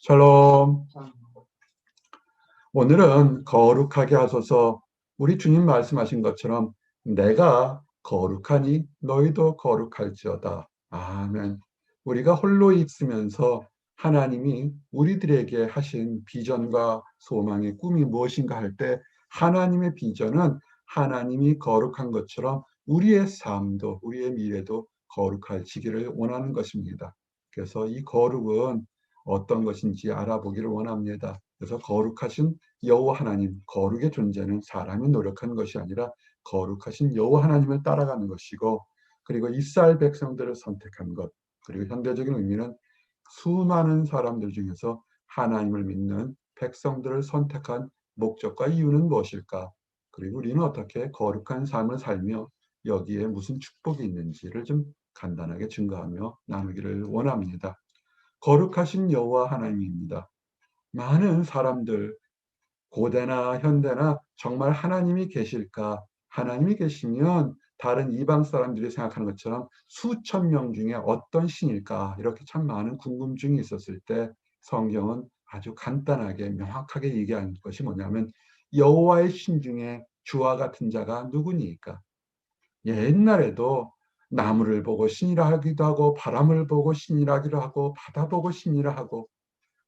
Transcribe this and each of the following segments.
샬롬. 오늘은 거룩하게 하소서. 우리 주님 말씀하신 것처럼 내가 거룩하니 너희도 거룩할지어다. 아멘. 우리가 홀로 있으면서 하나님이 우리들에게 하신 비전과 소망의 꿈이 무엇인가 할 때 하나님의 비전은 하나님이 거룩한 것처럼 우리의 삶도 우리의 미래도 거룩해지기를 원하는 것입니다. 그래서 이 거룩은 어떤 것인지 알아보기를 원합니다. 그래서 거룩하신 여호와 하나님, 거룩의 존재는 사람이 노력한 것이 아니라 거룩하신 여호와 하나님을 따라가는 것이고, 그리고 이스라엘 백성들을 선택한 것, 그리고 현대적인 의미는 수많은 사람들 중에서 하나님을 믿는 백성들을 선택한 목적과 이유는 무엇일까? 그리고 우리는 어떻게 거룩한 삶을 살며 여기에 무슨 축복이 있는지를 좀 간단하게 증거하며 나누기를 원합니다. 거룩하신 여호와 하나님입니다. 많은 사람들, 고대나 현대나 정말 하나님이 계실까? 하나님이 계시면 다른 이방 사람들이 생각하는 것처럼 수천 명 중에 어떤 신일까? 이렇게 참 많은 궁금증이 있었을 때 성경은 아주 간단하게 명확하게 얘기하는 것이 뭐냐면 여호와의 신 중에 주와 같은 자가 누구니까? 옛날에도 나무를 보고 신이라 하기도 하고 바람을 보고 신이라 하기도 하고 바다 보고 신이라 하고,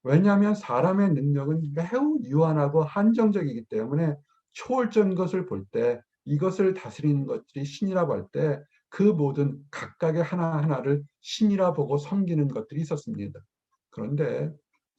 왜냐하면 사람의 능력은 매우 유한하고 한정적이기 때문에 초월적인 것을 볼 때 이것을 다스리는 것들이 신이라고 할 때 그 모든 각각의 하나하나를 신이라 보고 섬기는 것들이 있었습니다. 그런데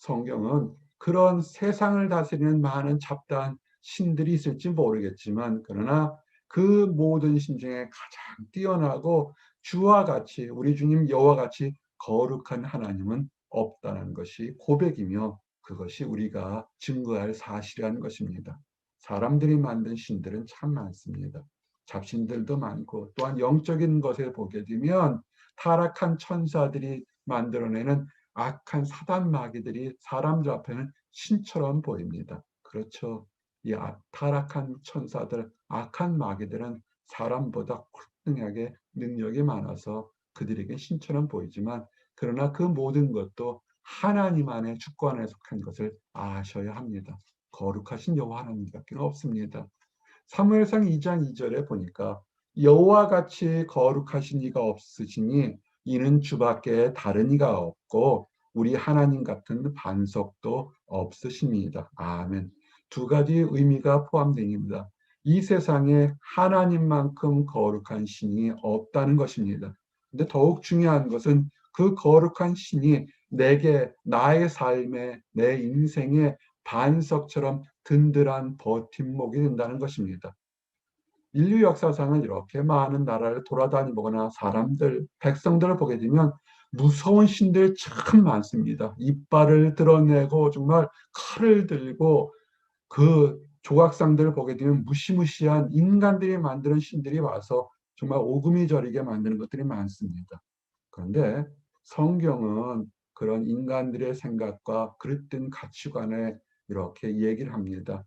성경은 그런 세상을 다스리는 많은 잡다한 신들이 있을지 모르겠지만, 그러나 그 모든 신 중에 가장 뛰어나고 주와 같이, 우리 주님 여호와 같이 거룩한 하나님은 없다는 것이 고백이며, 그것이 우리가 증거할 사실이라는 것입니다. 사람들이 만든 신들은 참 많습니다. 잡신들도 많고, 또한 영적인 것에 보게 되면 타락한 천사들이 만들어내는 악한 사단 마귀들이 사람들 앞에는 신처럼 보입니다. 그렇죠. 이 타락한 천사들, 악한 마귀들은 사람보다 굴등하게 능력이 많아서 그들에게 신처럼 보이지만, 그러나 그 모든 것도 하나님 안의 주권에 속한 것을 아셔야 합니다. 거룩하신 여호와 하나님밖에 없습니다. 사무엘상 2장 2절에 보니까 여호와 같이 거룩하신 이가 없으시니 이는 주밖에 다른 이가 없고 우리 하나님 같은 반석도 없으십니다. 아멘. 두 가지 의미가 포함됩니다. 이 세상에 하나님만큼 거룩한 신이 없다는 것입니다. 근데 더욱 중요한 것은 그 거룩한 신이 내게, 나의 삶에, 내 인생의 반석처럼 든든한 버팀목이 된다는 것입니다. 인류 역사상은 이렇게 많은 나라를 돌아다니거나 사람들, 백성들을 보게 되면 무서운 신들 참 많습니다. 이빨을 드러내고 정말 칼을 들고 그 조각상들을 보게 되면 무시무시한 인간들이 만드는 신들이 와서 정말 오금이 저리게 만드는 것들이 많습니다. 그런데 성경은 그런 인간들의 생각과 그릇된 가치관에 이렇게 얘기를 합니다.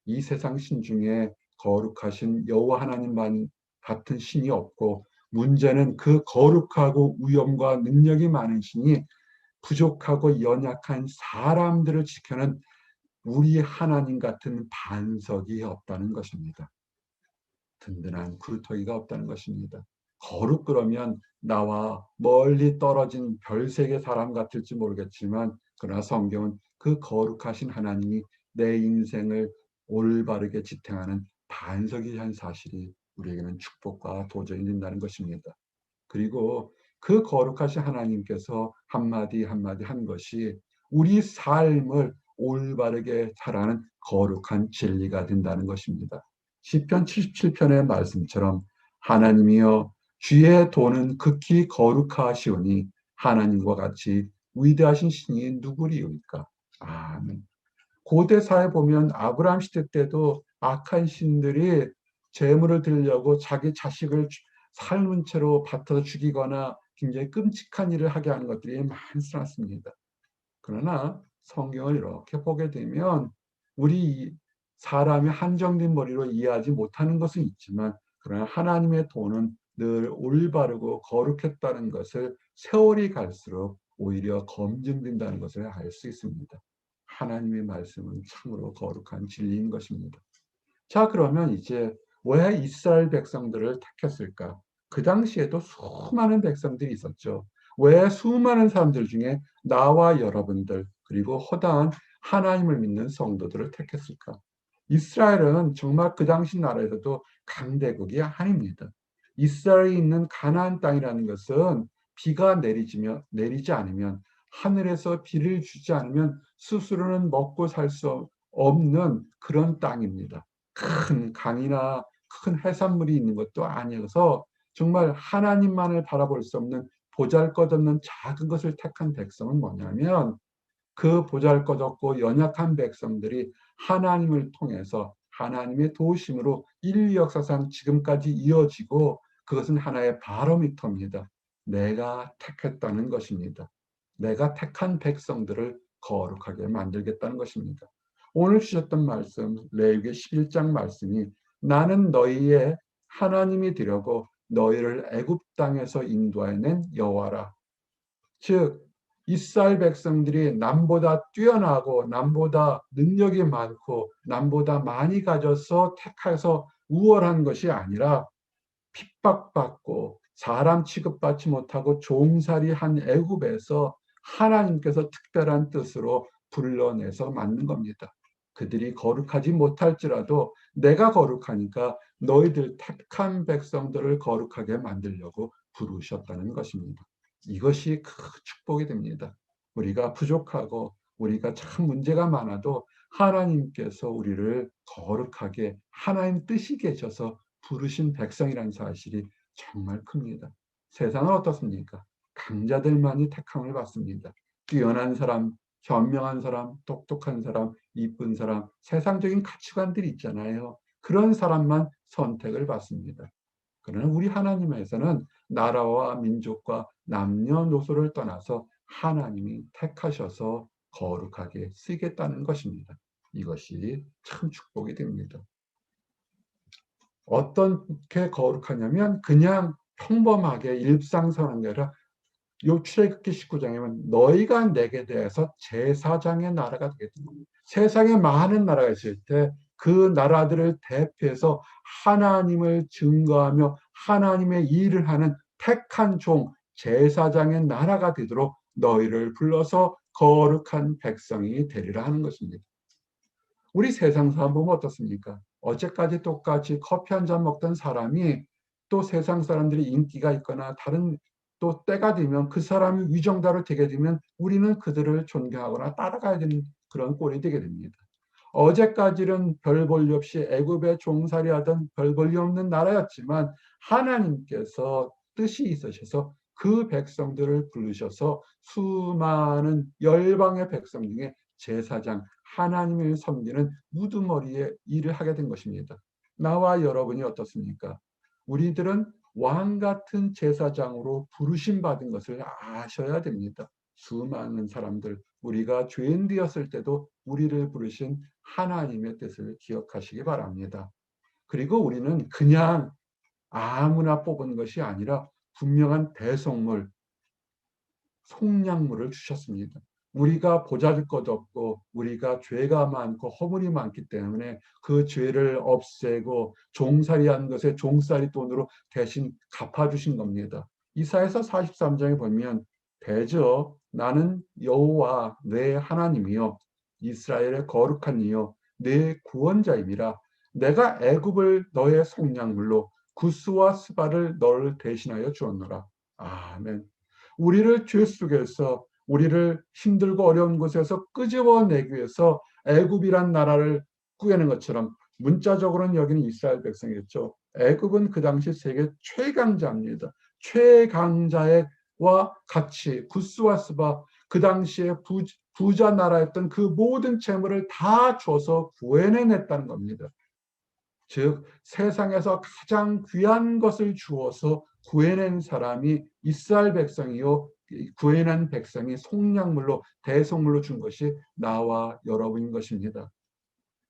이 세상 신 중에 거룩하신 여호와 하나님만 같은 신이 없고, 문제는 그 거룩하고 위엄과 능력이 많은 신이 부족하고 연약한 사람들을 지켜는 우리 하나님 같은 반석이 없다는 것입니다. 든든한 굴터기가 없다는 것입니다. 거룩 그러면 나와 멀리 떨어진 별세계 사람 같을지 모르겠지만, 그러나 성경은 그 거룩하신 하나님이 내 인생을 올바르게 지탱하는 반석이라는 사실이 우리에게는 축복과 도전이 된다는 것입니다. 그리고 그 거룩하신 하나님께서 한마디 한마디 한 것이 우리 삶을 올바르게 살아가는 거룩한 진리가 된다는 것입니다. 시편 77편의 말씀처럼 하나님이여 주의 도는 극히 거룩하시오니 하나님과 같이 위대하신 신이 누구리오니까. 아멘. 고대 사회 보면 아브라함 시대 때도 악한 신들이 재물을 드리려고 자기 자식을 삶은 채로 밭에서 죽이거나 굉장히 끔찍한 일을 하게 하는 것들이 많습니다. 그러나 성경을 이렇게 보게 되면 우리 사람이 한정된 머리로 이해하지 못하는 것은 있지만, 그러나 하나님의 도는 늘 올바르고 거룩했다는 것을 세월이 갈수록 오히려 검증된다는 것을 알 수 있습니다. 하나님의 말씀은 참으로 거룩한 진리인 것입니다. 자, 그러면 이제 왜 이스라엘 백성들을 택했을까? 그 당시에도 수많은 백성들이 있었죠. 왜 수많은 사람들 중에 나와 여러분들, 그리고 허다한 하나님을 믿는 성도들을 택했을까? 이스라엘은 정말 그 당시 나라에서도 강대국이 아닙니다. 이스라엘이 있는 가나안 땅이라는 것은 비가 내리지 않으면, 하늘에서 비를 주지 않으면 스스로는 먹고 살 수 없는 그런 땅입니다. 큰 강이나 큰 해산물이 있는 것도 아니어서 정말 하나님만을 바라볼 수 없는 보잘것없는 작은 것을 택한 백성은 뭐냐면, 그 보잘것없고 연약한 백성들이 하나님을 통해서 하나님의 도우심으로 인류 역사상 지금까지 이어지고, 그것은 하나의 바로미터입니다. 내가 택했다는 것입니다. 내가 택한 백성들을 거룩하게 만들겠다는 것입니다. 오늘 주셨던 말씀, 레위기 11장 말씀이 나는 너희의 하나님이 되려고 너희를 애굽 땅에서 인도해낸 여호와라. 즉 이스라엘 백성들이 남보다 뛰어나고 남보다 능력이 많고 남보다 많이 가져서 택해서 우월한 것이 아니라 핍박받고 사람 취급받지 못하고 종살이한 애굽에서 하나님께서 특별한 뜻으로 불러내서 만든 겁니다. 그들이 거룩하지 못할지라도 내가 거룩하니까 너희들 택한 백성들을 거룩하게 만들려고 부르셨다는 것입니다. 이것이 큰 축복이 됩니다. 우리가 부족하고 우리가 참 문제가 많아도 하나님께서 우리를 거룩하게 하나님 뜻이 계셔서 부르신 백성이라는 사실이 정말 큽니다. 세상은 어떻습니까? 강자들만이 택함을 받습니다. 뛰어난 사람, 현명한 사람, 똑똑한 사람, 이쁜 사람, 세상적인 가치관들이 있잖아요. 그런 사람만 선택을 받습니다. 그러나 우리 하나님에서는 나라와 민족과 남녀노소를 떠나서 하나님이 택하셔서 거룩하게 쓰겠다는 것입니다. 이것이 참 축복이 됩니다. 어떻게 거룩하냐면 그냥 평범하게 일상생활이 아니라 요 출애굽기 19장에 보면 너희가 내게 대해서 제사장의 나라가 되겠다. 세상에 많은 나라가 있을 때 그 나라들을 대표해서 하나님을 증거하며 하나님의 일을 하는 택한 종, 제사장의 나라가 되도록 너희를 불러서 거룩한 백성이 되리라 하는 것입니다. 우리 세상 사람 보면 어떻습니까? 어제까지 똑같이 커피 한 잔 먹던 사람이 또 세상 사람들이 인기가 있거나 다른 또 때가 되면 그 사람이 위정자로 되게 되면 우리는 그들을 존경하거나 따라가야 되는 그런 꼴이 되게 됩니다. 어제까지는 별 볼일 없이 애굽에 종살이하던 별 볼일 없는 나라였지만 하나님께서 뜻이 있으셔서 그 백성들을 부르셔서 수많은 열방의 백성 중에 제사장, 하나님을 섬기는 우두머리의 일을 하게 된 것입니다. 나와 여러분이 어떻습니까? 우리들은 왕 같은 제사장으로 부르심 받은 것을 아셔야 됩니다. 수많은 사람들, 우리가 죄인 되었을 때도 우리를 부르신 하나님의 뜻을 기억하시기 바랍니다. 그리고 우리는 그냥 아무나 뽑은 것이 아니라 분명한 대속물, 속량물을 주셨습니다. 우리가 보잘것없고 우리가 죄가 많고 허물이 많기 때문에 그 죄를 없애고 종살이한 것에 종살이 돈으로 대신 갚아주신 겁니다. 이사야서 43장에 보면 대저 나는 여호와 내 하나님이요 이스라엘의 거룩한 이요 내 구원자임이라. 내가 애굽을 너의 속량물로 구스와 스바를 너를 대신하여 주었노라. 아멘. 우리를 죄 속에서 우리를 힘들고 어려운 곳에서 끄집어내기 위해서 애굽이란 나라를 꾸려낸 것처럼 문자적으로는 여기는 이스라엘 백성이었죠. 애굽은 그 당시 세계 최강자입니다. 최강자와 같이 구스와 스바 그 당시에 부자 나라였던 그 모든 재물을 다 줘서 구해내냈다는 겁니다. 즉 세상에서 가장 귀한 것을 주어서 구해낸 사람이 이스라엘 백성이요 구해낸 백성이 속량물로 대속물로 준 것이 나와 여러분인 것입니다.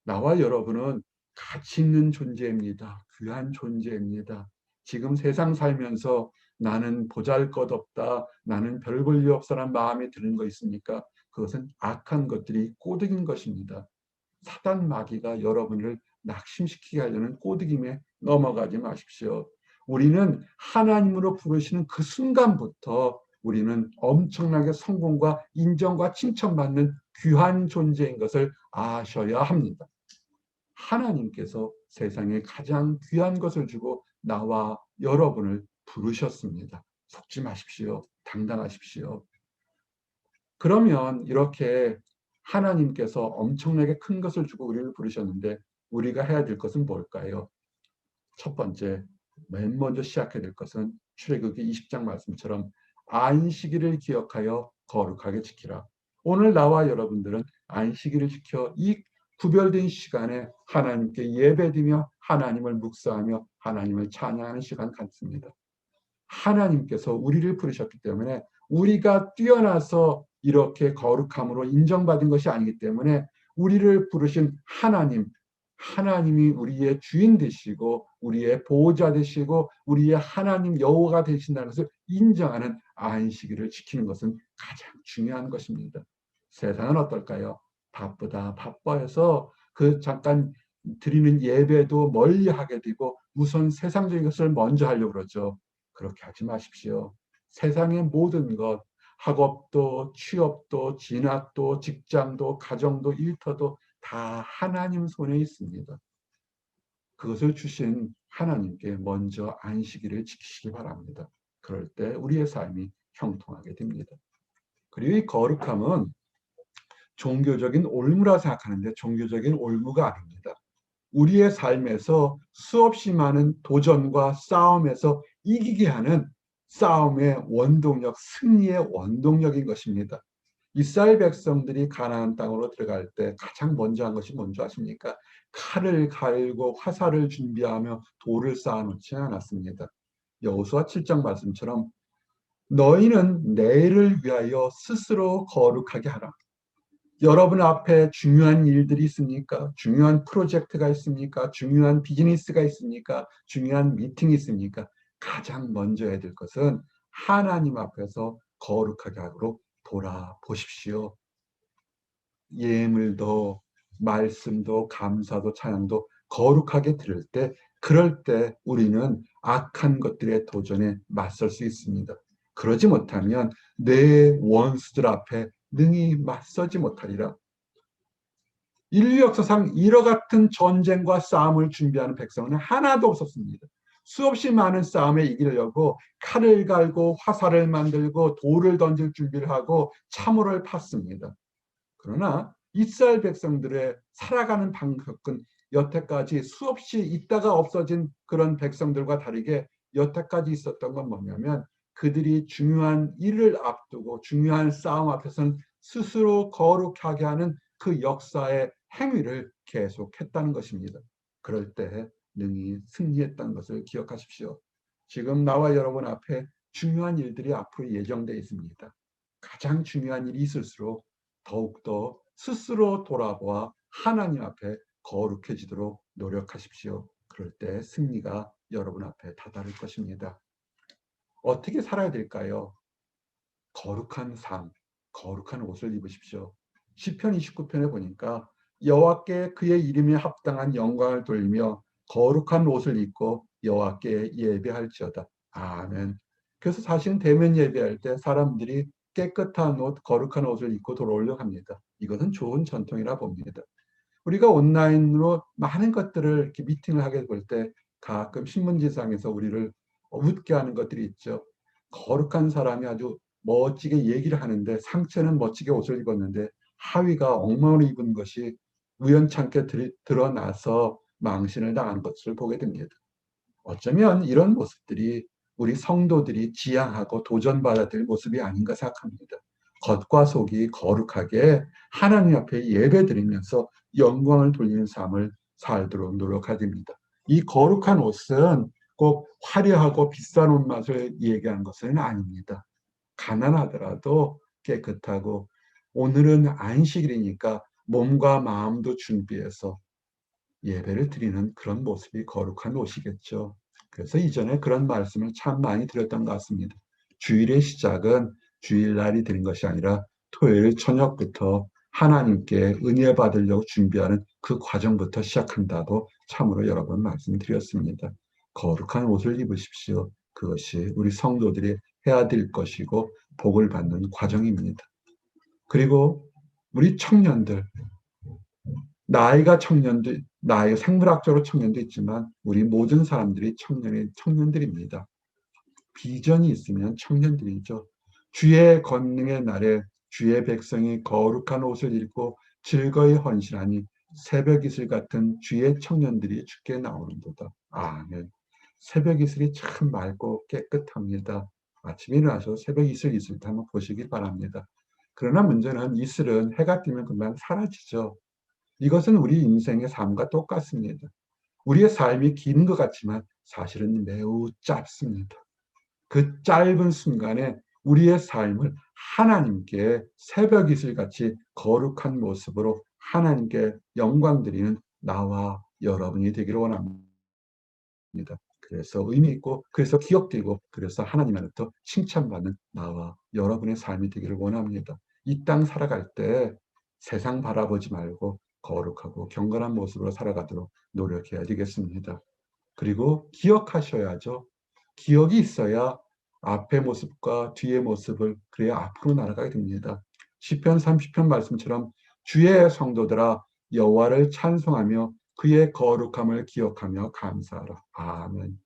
나와 여러분은 가치 있는 존재입니다. 귀한 존재입니다. 지금 세상 살면서 나는 보잘것없다, 나는 별 볼 일 없어라는 마음이 드는 거 있습니까? 그것은 악한 것들이 꼬드긴 것입니다. 사단 마귀가 여러분을 낙심시키게 하려는 꼬드김에 넘어가지 마십시오. 우리는 하나님으로 부르시는 그 순간부터 우리는 엄청나게 성공과 인정과 칭찬받는 귀한 존재인 것을 아셔야 합니다. 하나님께서 세상에 가장 귀한 것을 주고 나와 여러분을 부르셨습니다. 속지 마십시오. 당당하십시오. 그러면 이렇게 하나님께서 엄청나게 큰 것을 주고 우리를 부르셨는데 우리가 해야 될 것은 뭘까요? 첫 번째, 맨 먼저 시작해야 될 것은 출애굽기 20장 말씀처럼 안식일을 기억하여 거룩하게 지키라. 오늘 나와 여러분들은 안식일을 지켜 이 구별된 시간에 하나님께 예배드리며 하나님을 묵상하며 하나님을 찬양하는 시간 갖습니다. 하나님께서 우리를 부르셨기 때문에 우리가 뛰어나서 이렇게 거룩함으로 인정받은 것이 아니기 때문에 우리를 부르신 하나님이 우리의 주인 되시고 우리의 보호자 되시고 우리의 하나님 여호와가 되신다는 것을 인정하는 안식일을 지키는 것은 가장 중요한 것입니다. 세상은 어떨까요? 바빠해서 그 잠깐 드리는 예배도 멀리하게 되고 우선 세상적인 것을 먼저 하려고 그러죠. 그렇게 하지 마십시오. 세상의 모든 것, 학업도, 취업도, 진학도, 직장도, 가정도, 일터도 다 하나님 손에 있습니다. 그것을 주신 하나님께 먼저 안식일을 지키시기 바랍니다. 그럴 때 우리의 삶이 형통하게 됩니다. 그리고 이 거룩함은 종교적인 올무라 생각하는데 종교적인 올무가 아닙니다. 우리의 삶에서 수없이 많은 도전과 싸움에서 이기게 하는 싸움의 원동력, 승리의 원동력인 것입니다. 이스라엘 백성들이 가나안 땅으로 들어갈 때 가장 먼저 한 것이 뭔지 아십니까? 칼을 갈고 화살을 준비하며 돌을 쌓아놓지 않았습니다. 여호수아 7장 말씀처럼 너희는 내일을 위하여 스스로 거룩하게 하라. 여러분 앞에 중요한 일들이 있습니까? 중요한 프로젝트가 있습니까? 중요한 비즈니스가 있습니까? 중요한 미팅이 있습니까? 가장 먼저 해야 될 것은 하나님 앞에서 거룩하게 하도록 돌아보십시오. 예물도 말씀도 감사도 찬양도 거룩하게 드릴 때 그럴 때 우리는 악한 것들의 도전에 맞설 수 있습니다. 그러지 못하면 내 원수들 앞에 능히 맞서지 못하리라. 인류 역사상 이와 같은 전쟁과 싸움을 준비하는 백성은 하나도 없었습니다. 수없이 많은 싸움에 이기려고 칼을 갈고 화살을 만들고 돌을 던질 준비를 하고 참호를 팠습니다. 그러나 이스라엘 백성들의 살아가는 방식은 여태까지 수없이 있다가 없어진 그런 백성들과 다르게 여태까지 있었던 건 뭐냐면 그들이 중요한 일을 앞두고 중요한 싸움 앞에서는 스스로 거룩하게 하는 그 역사의 행위를 계속했다는 것입니다. 그럴 때 능히 승리했다는 것을 기억하십시오. 지금 나와 여러분 앞에 중요한 일들이 앞으로 예정되어 있습니다. 가장 중요한 일이 있을수록 더욱더 스스로 돌아보아 하나님 앞에 거룩해지도록 노력하십시오. 그럴 때 승리가 여러분 앞에 다다를 것입니다. 어떻게 살아야 될까요? 거룩한 삶, 거룩한 옷을 입으십시오. 시편 29편에 보니까 여호와께 그의 이름에 합당한 영광을 돌리며 거룩한 옷을 입고 여호와께 예배할지어다. 아멘. 그래서 사실은 대면 예배할 때 사람들이 깨끗한 옷, 거룩한 옷을 입고 돌아오려고 합니다. 이것은 좋은 전통이라 봅니다. 우리가 온라인으로 많은 것들을 이렇게 미팅을 하게 볼 때 가끔 신문지상에서 우리를 웃게 하는 것들이 있죠. 거룩한 사람이 아주 멋지게 얘기를 하는데 상체는 멋지게 옷을 입었는데 하의가 엉망으로 입은 것이 우연찮게 드러나서 망신을 당한 것을 보게 됩니다. 어쩌면 이런 모습들이 우리 성도들이 지향하고 도전받아야 될 모습이 아닌가 생각합니다. 겉과 속이 거룩하게 하나님 앞에 예배드리면서 영광을 돌리는 삶을 살도록 노력해야 됩니다. 이 거룩한 옷은 꼭 화려하고 비싼 옷맛을 얘기하는 것은 아닙니다. 가난하더라도 깨끗하고 오늘은 안식일이니까 몸과 마음도 준비해서 예배를 드리는 그런 모습이 거룩한 옷이겠죠. 그래서 이전에 그런 말씀을 참 많이 드렸던 것 같습니다. 주일의 시작은 주일날이 되는 것이 아니라 토요일 저녁부터 하나님께 은혜 받으려고 준비하는 그 과정부터 시작한다고 참으로 여러 번 말씀드렸습니다. 거룩한 옷을 입으십시오. 그것이 우리 성도들이 해야 될 것이고 복을 받는 과정입니다. 그리고 우리 청년들, 나이가 생물학적으로 청년도 있지만 우리 모든 사람들이 청년들입니다. 비전이 있으면 청년들이죠. 주의 권능의 날에 주의 백성이 거룩한 옷을 입고 즐거이 헌신하니 새벽 이슬 같은 주의 청년들이 주께 나오는도다. 아멘. 새벽 이슬이 참 맑고 깨끗합니다. 아침에 일어나서 새벽 이슬 있을 때 한번 보시기 바랍니다. 그러나 문제는 이슬은 해가 뜨면 금방 사라지죠. 이것은 우리 인생의 삶과 똑같습니다. 우리의 삶이 긴 것 같지만 사실은 매우 짧습니다. 그 짧은 순간에 우리의 삶을 하나님께 새벽 이슬 같이 거룩한 모습으로 하나님께 영광 드리는 나와 여러분이 되기를 원합니다. 그래서 의미 있고, 그래서 기억되고, 그래서 하나님으로부터 칭찬받는 나와 여러분의 삶이 되기를 원합니다. 이 땅 살아갈 때 세상 바라보지 말고 거룩하고 경건한 모습으로 살아가도록 노력해야 되겠습니다. 그리고 기억하셔야죠. 기억이 있어야 앞의 모습과 뒤의 모습을 그래야 앞으로 날아가게 됩니다. 시편 30편 말씀처럼 주의 성도들아 여호와를 찬송하며 그의 거룩함을 기억하며 감사하라. 아멘.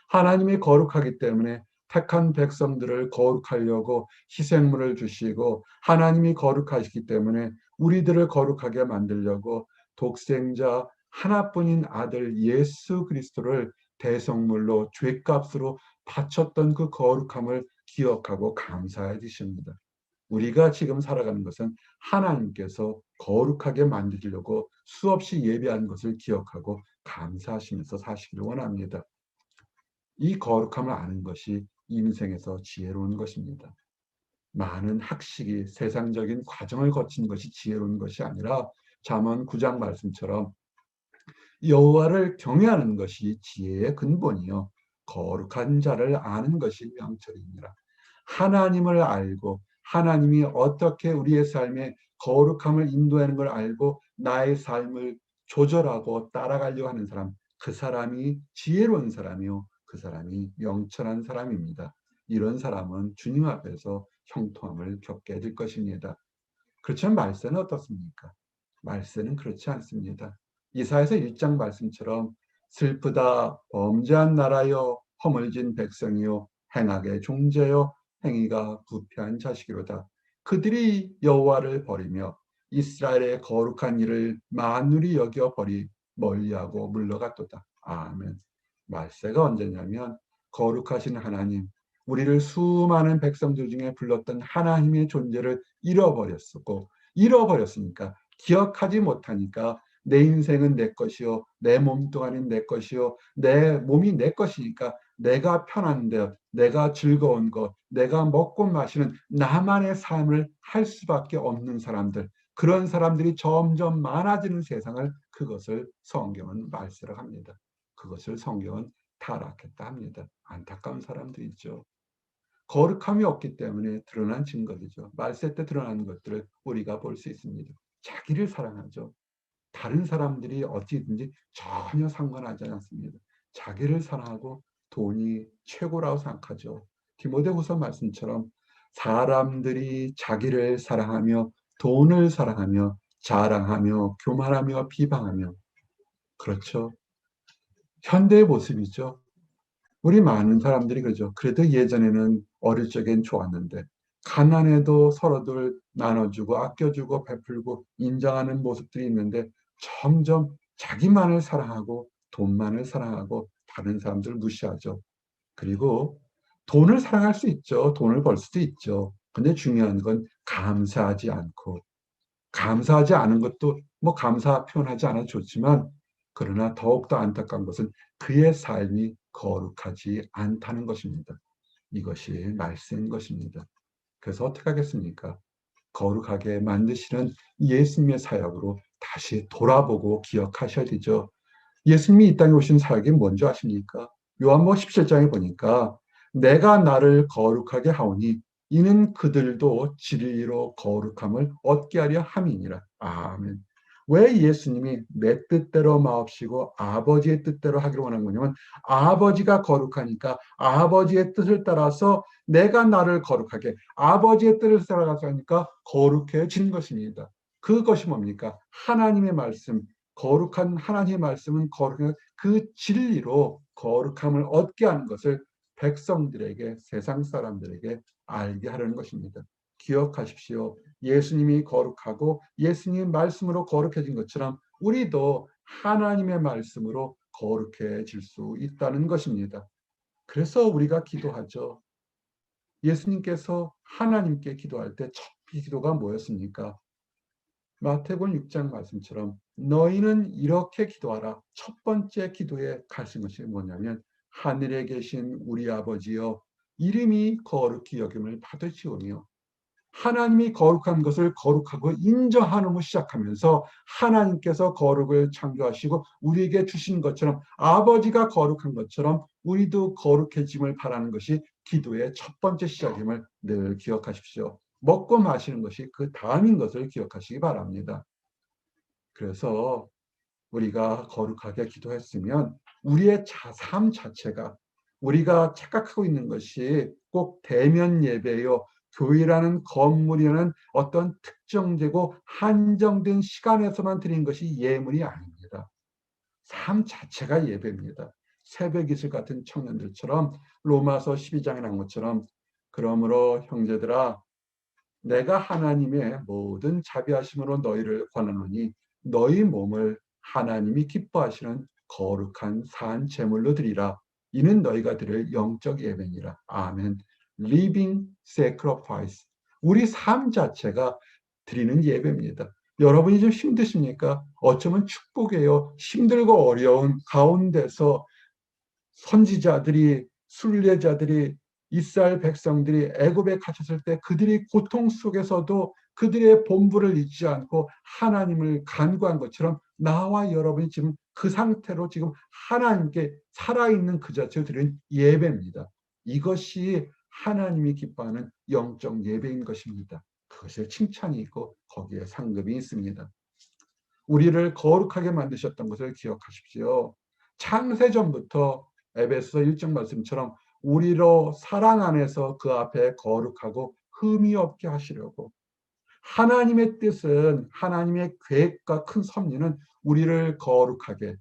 하나님이 거룩하기 때문에 택한 백성들을 거룩하려고 희생물을 주시고 하나님이 거룩하시기 때문에 우리들을 거룩하게 만들려고 독생자 하나뿐인 아들 예수 그리스도를 대성물로 죄값으로 바쳤던 그 거룩함을 기억하고 감사해 주십니다. 우리가 지금 살아가는 것은 하나님께서 거룩하게 만드시려고 수없이 예배한 것을 기억하고 감사하시면서 사시기를 원합니다. 이 거룩함을 아는 것이 인생에서 지혜로운 것입니다. 많은 학식이 세상적인 과정을 거친 것이 지혜로운 것이 아니라 잠언 9장 말씀처럼 여호와를 경외하는 것이 지혜의 근본이요 거룩한 자를 아는 것이 명철이니라. 하나님을 알고 하나님이 어떻게 우리의 삶에 거룩함을 인도하는 걸 알고 나의 삶을 조절하고 따라가려고 하는 사람, 그 사람이 지혜로운 사람이요 그 사람이 명철한 사람입니다. 이런 사람은 주님 앞에서 형통함을 겪게 될 것입니다. 그렇지만 말세는 어떻습니까? 말세는 그렇지 않습니다. 이사야서 1장 말씀처럼 슬프다 범죄한 나라여 허물진 백성이요 행악의 종제여 행위가 부패한 자식이로다. 그들이 여호와를 버리며 이스라엘의 거룩한 일을 만울이 여겨 버리 멀리하고 물러갔도다. 아멘. 말세가 언제냐면 거룩하신 하나님, 우리를 수많은 백성들 중에 불렀던 하나님의 존재를 잃어버렸으니까 기억하지 못하니까 내 인생은 내 것이요 내 몸뚱아리는 내 것이요 내 몸이 내 것이니까 내가 편한 데 내가 즐거운 것 내가 먹고 마시는 나만의 삶을 할 수밖에 없는 사람들 그런 사람들이 점점 많아지는 세상을 그것을 성경은 말세라고 합니다. 그것을 성경은 타락했다 합니다. 안타까운 사람들이죠. 거룩함이 없기 때문에 드러난 증거들이죠. 말세 때 드러나는 것들을 우리가 볼 수 있습니다. 자기를 사랑하죠. 다른 사람들이 어찌든지 전혀 상관하지 않습니다. 자기를 사랑하고 돈이 최고라고 생각하죠. 디모데후서 말씀처럼 사람들이 자기를 사랑하며 돈을 사랑하며 자랑하며 교만하며 비방하며 그렇죠. 현대의 모습이죠. 우리 많은 사람들이 그러죠. 그래도 예전에는 어릴 적엔 좋았는데 가난해도 서로들 나눠주고 아껴주고 베풀고 인정하는 모습들이 있는데 점점 자기만을 사랑하고 돈만을 사랑하고 다른 사람들을 무시하죠. 그리고 돈을 사랑할 수 있죠. 돈을 벌 수도 있죠. 근데 중요한 건 감사하지 않은 것도 뭐 감사 표현하지 않아도 좋지만 그러나 더욱더 안타까운 것은 그의 삶이 거룩하지 않다는 것입니다. 이것이 말세인 것입니다. 그래서 어떻게 하겠습니까? 거룩하게 만드시는 예수님의 사역으로 다시 돌아보고 기억하셔야 되죠. 예수님이 이 땅에 오신 사역이 뭔지 아십니까? 요한복음 17장에 보니까 내가 나를 거룩하게 하오니 이는 그들도 진리로 거룩함을 얻게 하려 함이니라. 아멘. 왜 예수님이 내 뜻대로 마옵시고 아버지의 뜻대로 하기를 원한 거냐면 아버지가 거룩하니까 아버지의 뜻을 따라서 내가 나를 거룩하게 아버지의 뜻을 따라서 하니까 거룩해진 것입니다. 그것이 뭡니까? 하나님의 말씀, 거룩한 하나님의 말씀은 거룩한 그 진리로 거룩함을 얻게 하는 것을 백성들에게 세상 사람들에게 알게 하려는 것입니다. 기억하십시오. 예수님이 거룩하고 예수님 말씀으로 거룩해진 것처럼 우리도 하나님의 말씀으로 거룩해질 수 있다는 것입니다. 그래서 우리가 기도하죠. 예수님께서 하나님께 기도할 때 첫 기도가 뭐였습니까? 마태복음 6장 말씀처럼 너희는 이렇게 기도하라. 첫 번째 기도에 가르친 것이 뭐냐면 하늘에 계신 우리 아버지여 이름이 거룩히 여김을 받으시오며 하나님이 거룩한 것을 거룩하고 인정하는 시작하면서 하나님께서 거룩을 창조하시고 우리에게 주신 것처럼 아버지가 거룩한 것처럼 우리도 거룩해짐을 바라는 것이 기도의 첫 번째 시작임을 늘 기억하십시오. 먹고 마시는 것이 그 다음인 것을 기억하시기 바랍니다. 그래서 우리가 거룩하게 기도했으면 우리의 삶 자체가 우리가 착각하고 있는 것이 꼭 대면 예배요, 교회라는 건물이라는 어떤 특정되고 한정된 시간에서만 드리는 것이 예물이 아닙니다. 삶 자체가 예배입니다. 새벽 이슬 같은 청년들처럼 로마서 12장에 나온 것처럼 그러므로 형제들아 내가 하나님의 모든 자비하심으로 너희를 권하노니 너희 몸을 하나님이 기뻐하시는 거룩한 산 제물로 드리라. 이는 너희가 드릴 영적 예배니라. 아멘. Living sacrifice. 우리 삶 자체가 드리는 예배입니다. 여러분이 좀 힘드십니까? 어쩌면 축복이에요. 힘들고 어려운 가운데서 선지자들이 순례자들이 이스라엘 백성들이 애굽에 갇혔을 때 그들이 고통 속에서도 그들의 본분을 잊지 않고 하나님을 간구한 것처럼 나와 여러분이 지금 그 상태로 지금 하나님께 살아있는 그 자체를 드리는 예배입니다. 이것이 하나님이 기뻐하는 영적 예배인 것입니다. 그것에 칭찬이 있고 거기에 상급이 있습니다. 우리를 거룩하게 만드셨던 것을 기억하십시오. 창세전부터 에베소서 1장 말씀처럼 우리로 사랑 안에서 그 앞에 거룩하고 흠이 없게 하시려고 하나님의 뜻은 하나님의 계획과 큰 섭리는 우리를 거룩하게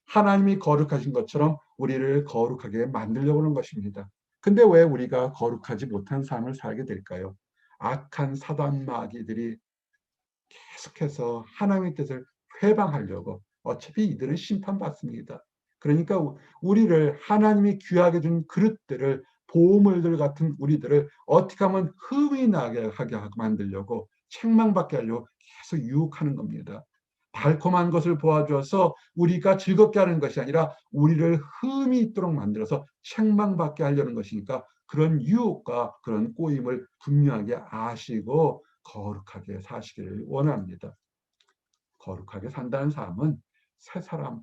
하나님이 거룩하신 것처럼 우리를 거룩하게 만들려고 하는 것입니다. 근데 왜 우리가 거룩하지 못한 삶을 살게 될까요? 악한 사단 마귀들이 계속해서 하나님의 뜻을 회방하려고 어차피 이들은 심판받습니다. 그러니까 우리를 하나님이 귀하게 준 그릇들을 보물들 같은 우리들을 어떻게 하면 흠이 나게 하게 만들려고 책망받게 하려고 계속 유혹하는 겁니다. 달콤한 것을 보아주어서 우리가 즐겁게 하는 것이 아니라 우리를 흠이 있도록 만들어서 책망받게 하려는 것이니까 그런 유혹과 그런 꼬임을 분명하게 아시고 거룩하게 사시기를 원합니다. 거룩하게 산다는 삶은 새 사람,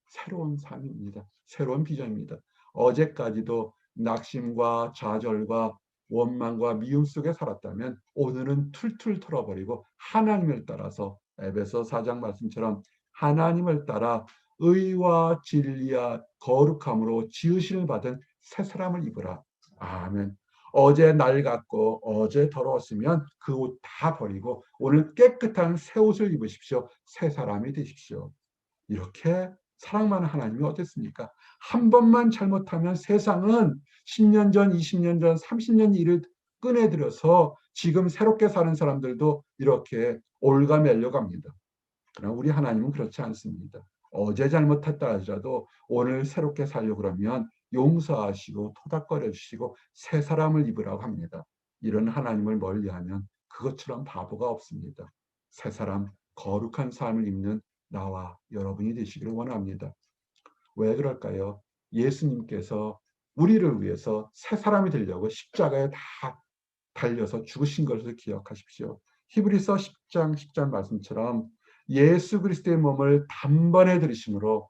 새로운 삶입니다. 새로운 비전입니다. 어제까지도 낙심과 좌절과 원망과 미움 속에 살았다면 오늘은 툴툴 털어버리고 하나님을 따라서 에베소 4장 말씀처럼 하나님을 따라 의와 진리와 거룩함으로 지으심을 받은 새 사람을 입으라. 아멘. 어제 낡았고 어제 더러웠으면 그 옷 다 버리고 오늘 깨끗한 새 옷을 입으십시오. 새 사람이 되십시오. 이렇게 사랑하는 하나님이 어땠습니까? 한 번만 잘못하면 세상은 10년 전, 20년 전, 30년 일을 꺼내들여서 지금 새롭게 사는 사람들도 이렇게 올가매려 갑니다. 그러나 우리 하나님은 그렇지 않습니다. 어제 잘못했다 하더라도 오늘 새롭게 살려고 그러면 용서하시고 토닥거려 주시고 새 사람을 입으라고 합니다. 이런 하나님을 멀리하면 그것처럼 바보가 없습니다. 새 사람, 거룩한 삶을 입는 나와 여러분이 되시기를 원합니다. 왜 그럴까요? 예수님께서 우리를 위해서 새 사람이 되려고 십자가에 다 달려서 죽으신 것을 기억하십시오. 히브리서 10장 10절 말씀처럼 예수 그리스도의 몸을 단번에 들이심으로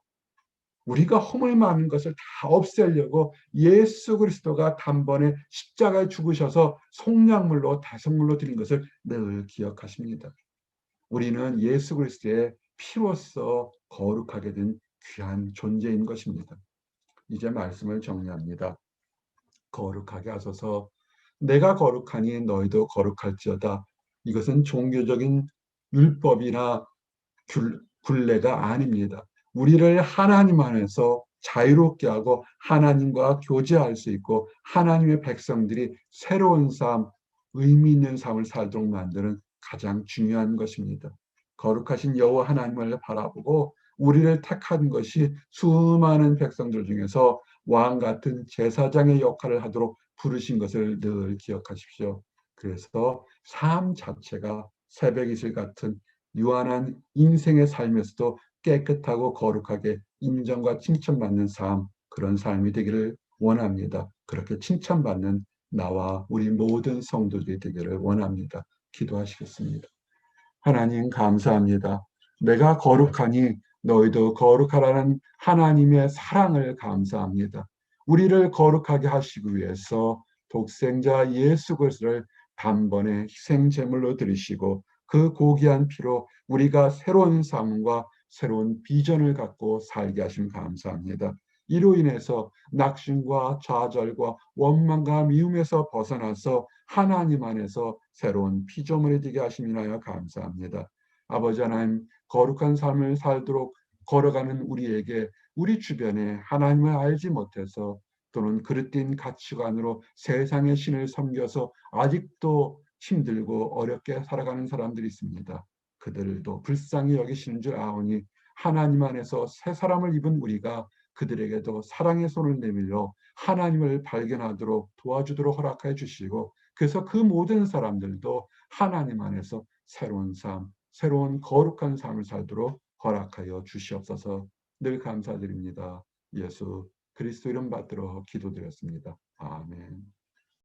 우리가 허물 많은 것을 다 없애려고 예수 그리스도가 단번에 십자가에 죽으셔서 속량물로 대속물로 드린 것을 늘 기억하십니다. 우리는 예수 그리스도의 피로써 거룩하게 된 귀한 존재인 것입니다. 이제 말씀을 정리합니다. 거룩하게 하소서. 내가 거룩하니 너희도 거룩할지어다. 이것은 종교적인 율법이나 굴레가 아닙니다. 우리를 하나님 안에서 자유롭게 하고 하나님과 교제할 수 있고 하나님의 백성들이 새로운 삶, 의미 있는 삶을 살도록 만드는 가장 중요한 것입니다. 거룩하신 여호와 하나님을 바라보고 우리를 택한 것이 수많은 백성들 중에서 왕 같은 제사장의 역할을 하도록 부르신 것을 늘 기억하십시오. 그래서 삶 자체가 새벽 이슬 같은 유한한 인생의 삶에서도 깨끗하고 거룩하게 인정과 칭찬받는 삶, 그런 삶이 되기를 원합니다. 그렇게 칭찬받는 나와 우리 모든 성도들이 되기를 원합니다. 기도하시겠습니다. 하나님 감사합니다. 내가 거룩하니 너희도 거룩하라는 하나님의 사랑을 감사합니다. 우리를 거룩하게 하시기 위해서 독생자 예수 그리스도를 단번에 희생 제물로 드리시고 그 고귀한 피로 우리가 새로운 삶과 새로운 비전을 갖고 살게 하심 감사합니다. 이로 인해서 낙심과 좌절과 원망과 미움에서 벗어나서 하나님 안에서 새로운 피조물이 되게 하심이나요 감사합니다. 아버지 하나님 거룩한 삶을 살도록 걸어가는 우리에게 우리 주변에 하나님을 알지 못해서 또는 그릇된 가치관으로 세상의 신을 섬겨서 아직도 힘들고 어렵게 살아가는 사람들이 있습니다. 그들도 불쌍히 여기시는 줄 아오니 하나님 안에서 새 사람을 입은 우리가 그들에게도 사랑의 손을 내밀러 하나님을 발견하도록 도와주도록 허락해 주시고 그래서 그 모든 사람들도 하나님 안에서 새로운 삶, 새로운 거룩한 삶을 살도록 허락하여 주시옵소서. 늘 감사드립니다. 예수 그리스도 이름 받들어 기도드렸습니다. 아멘.